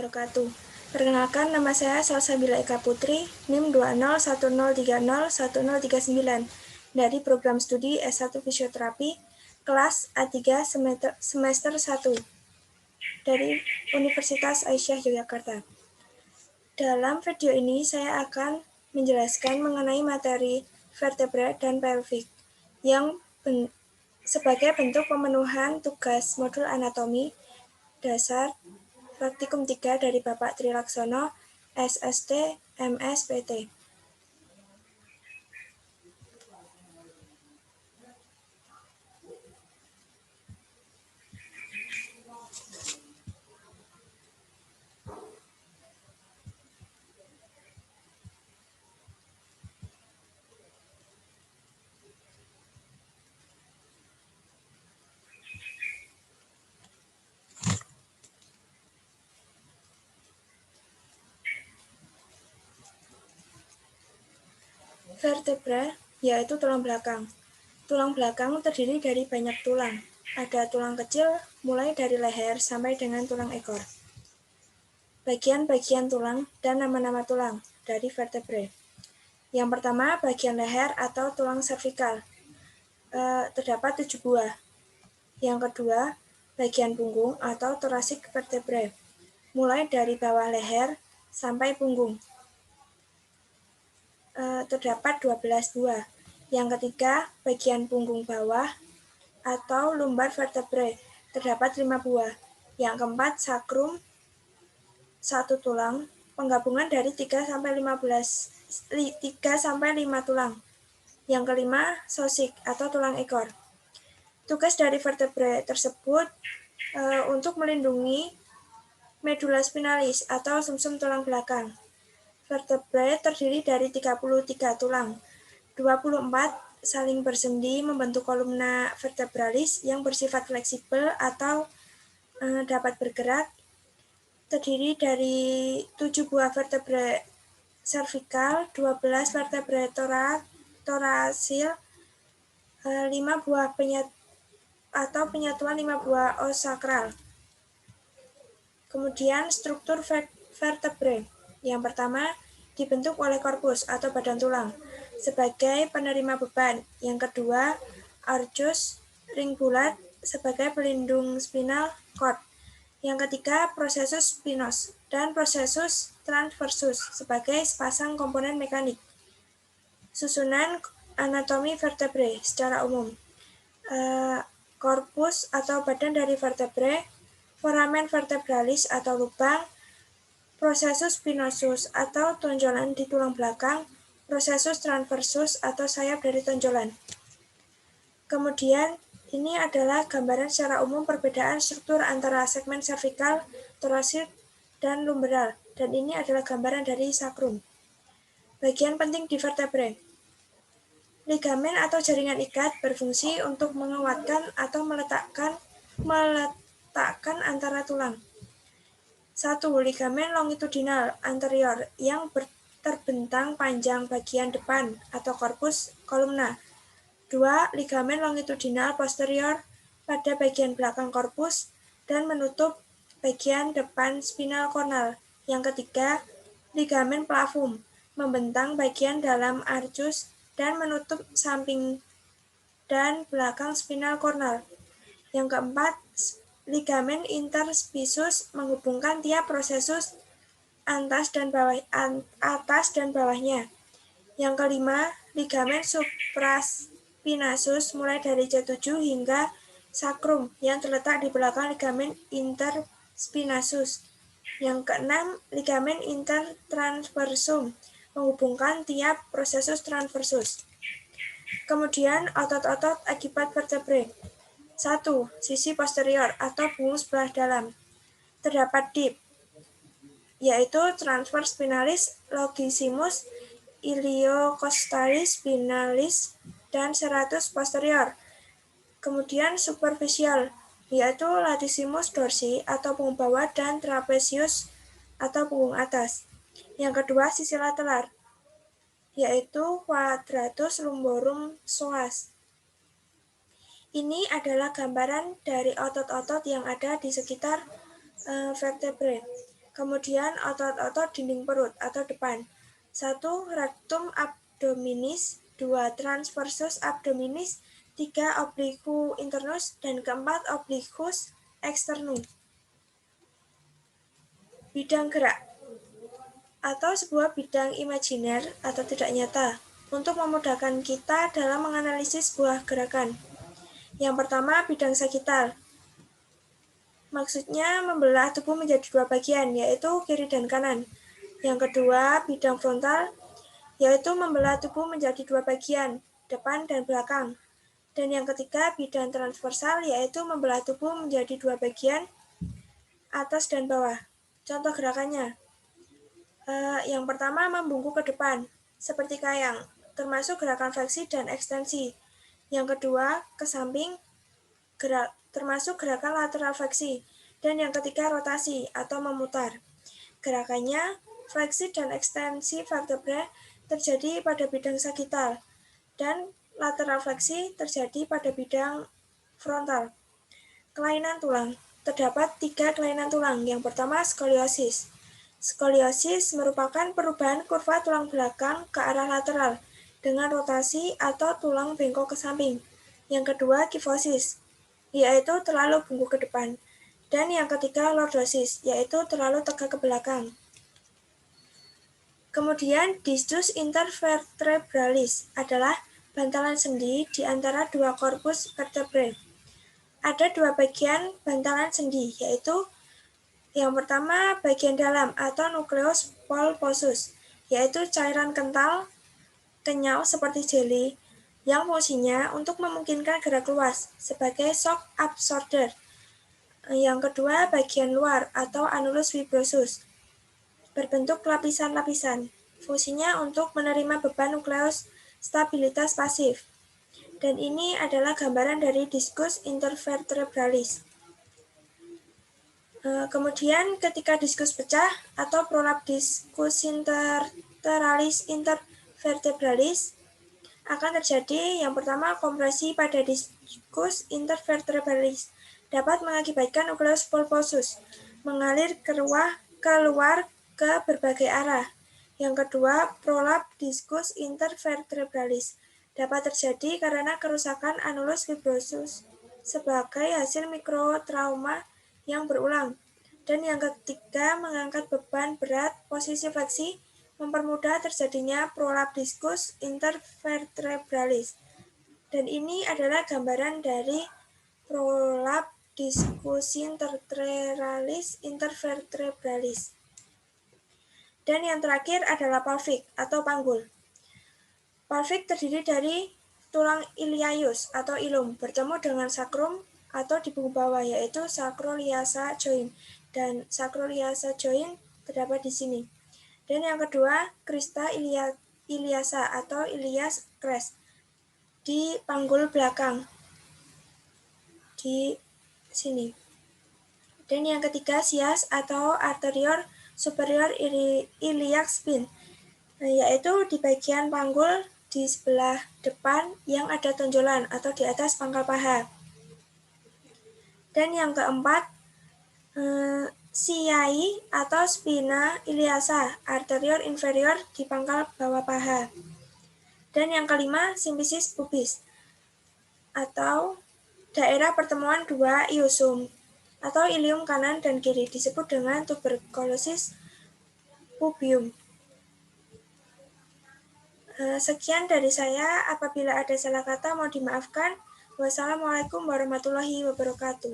wabarakatuh. Perkenalkan, nama saya Salsabila Eka Putri, NIM 2010301039 dari program studi S1 Fisioterapi kelas A3 semester 1 dari Universitas Aisyah Yogyakarta. Dalam video ini saya akan menjelaskan mengenai materi vertebra dan pelvik yang sebagai bentuk pemenuhan tugas modul anatomi dasar Praktikum 3 dari Bapak Trilaksono, SST, MS, PT. Vertebra yaitu tulang belakang. Tulang belakang terdiri dari banyak tulang. Ada tulang kecil mulai dari leher sampai dengan tulang ekor. Bagian-bagian tulang dan nama-nama tulang dari vertebra. Yang pertama, bagian leher atau tulang servikal. Terdapat 7 buah. Yang kedua, bagian punggung atau thoracic vertebra. Mulai dari bawah leher sampai punggung. Terdapat 12 buah. Yang ketiga, bagian punggung bawah atau lumbar vertebrae, terdapat 5 buah. Yang keempat, sakrum, 1 tulang, penggabungan dari 3 sampai 5 tulang. Yang kelima, sosik atau tulang ekor. Tugas dari vertebrae tersebut untuk melindungi medula spinalis atau sumsum tulang belakang. Vertebrae terdiri dari 33 tulang, 24 saling bersendi membentuk kolumna vertebralis yang bersifat fleksibel atau dapat bergerak, terdiri dari 7 buah vertebrae servikal, 12 vertebrae torasil, 5 buah penyatuan 5 buah os sakral. Kemudian struktur vertebrae. Yang pertama, dibentuk oleh korpus atau badan tulang sebagai penerima beban. Yang kedua, arcus, ring bulat sebagai pelindung spinal cord. Yang ketiga, processus spinos dan processus transversus sebagai sepasang komponen mekanik. Susunan anatomi vertebrae secara umum. Korpus atau badan dari vertebrae, foramen vertebralis atau lubang, processus spinosus atau tonjolan di tulang belakang, processus transversus atau sayap dari tonjolan. Kemudian, ini adalah gambaran secara umum perbedaan struktur antara segmen servikal, thoracic, dan lumbaral, dan ini adalah gambaran dari sakrum. Bagian penting di vertebrae. Ligamen atau jaringan ikat berfungsi untuk menguatkan atau meletakkan antara tulang. 1. Ligamen longitudinal anterior yang terbentang panjang bagian depan atau korpus kolumna. 2. Ligamen longitudinal posterior pada bagian belakang korpus dan menutup bagian depan spinal cornal. Yang ketiga, ligamen flavum membentang bagian dalam arcus dan menutup samping dan belakang spinal cornal. Yang keempat, ligamen interspicius menghubungkan tiap processus atas dan bawahnya. Yang kelima, ligamen supraspinasus mulai dari C7 hingga sakrum yang terletak di belakang ligamen interspinasus. Yang keenam, ligamen intertransversum menghubungkan tiap processus transversus. Kemudian, otot-otot akibat vertebrae. 1. Sisi posterior atau punggung sebelah dalam. Terdapat DIP, yaitu transverse spinalis, longissimus, iliocostalis spinalis, dan serratus posterior. Kemudian superficial, yaitu latissimus dorsi atau punggung bawah dan trapezius atau punggung atas. Yang kedua, sisi lateral, yaitu quadratus lumborum psoas. Ini adalah gambaran dari otot-otot yang ada di sekitar vertebrae. Kemudian otot-otot dinding perut atau depan. 1. Rectum abdominis, 2. Transversus abdominis, 3. Oblique internus, dan keempat obliquus externus. Bidang gerak atau sebuah bidang imajiner atau tidak nyata untuk memudahkan kita dalam menganalisis sebuah gerakan. Yang pertama, bidang sagital. Maksudnya membelah tubuh menjadi dua bagian, yaitu kiri dan kanan. Yang kedua, bidang frontal, yaitu membelah tubuh menjadi dua bagian, depan dan belakang. Dan yang ketiga, bidang transversal, yaitu membelah tubuh menjadi dua bagian, atas dan bawah. Contoh gerakannya. Yang pertama, membungkuk ke depan, seperti kayang, termasuk gerakan fleksi dan ekstensi. Yang kedua, ke samping, termasuk gerakan lateral fleksi. Dan yang ketiga, rotasi atau memutar. Gerakannya, fleksi dan ekstensi vertebra terjadi pada bidang sagital, dan lateral fleksi terjadi pada bidang frontal. Kelainan tulang. Terdapat 3 kelainan tulang. Yang pertama, skoliosis. Skoliosis merupakan perubahan kurva tulang belakang ke arah lateral dengan rotasi atau tulang bengkok ke samping. Yang kedua, kifosis, yaitu terlalu bungkuk ke depan. Dan yang ketiga, lordosis, yaitu terlalu tegak ke belakang. Kemudian, discus intervertebralis adalah bantalan sendi di antara dua korpus vertebrae. Ada dua bagian bantalan sendi, yaitu yang pertama bagian dalam atau nukleus pulposus, yaitu cairan kental kenyal seperti jeli yang fungsinya untuk memungkinkan gerak luas sebagai shock absorber. Yang kedua bagian luar atau annulus fibrosus, berbentuk lapisan-lapisan, fungsinya untuk menerima beban nukleus stabilitas pasif. Dan ini adalah gambaran dari discus intervertebralis. Kemudian ketika diskus pecah atau prolap diskus interteralis intervertebralis akan terjadi yang pertama kompresi pada diskus intervertebralis dapat mengakibatkan nukleus pulposus mengalir keluar ke berbagai arah. Yang kedua, prolap diskus intervertebralis dapat terjadi karena kerusakan annulus fibrosus sebagai hasil mikrotrauma yang berulang. Dan yang ketiga, mengangkat beban berat posisi fleksi mempermudah terjadinya prolap diskus intervertebralis. Dan ini adalah gambaran dari prolap diskus intervertebralis. Dan yang terakhir adalah pelvic atau panggul. Pelvic terdiri dari tulang iliacus atau ilum bertemu dengan sacrum atau di punggung bawah, yaitu sacroiliaca joint, dan sacroiliaca joint terdapat di sini. Dan yang kedua, crista iliaca atau ilias crest di panggul belakang di sini. Dan yang ketiga, sias atau arterior superior iliac spine, yaitu di bagian panggul di sebelah depan yang ada tonjolan atau di atas pangkal paha. Dan yang keempat, siai atau spina iliaca arterior inferior di pangkal bawah paha. Dan yang kelima, simfisis pubis atau daerah pertemuan dua iosum atau ilium kanan dan kiri disebut dengan tuberculosis pubium. Sekian dari saya, apabila ada salah kata mohon dimaafkan. Wassalamualaikum warahmatullahi wabarakatuh.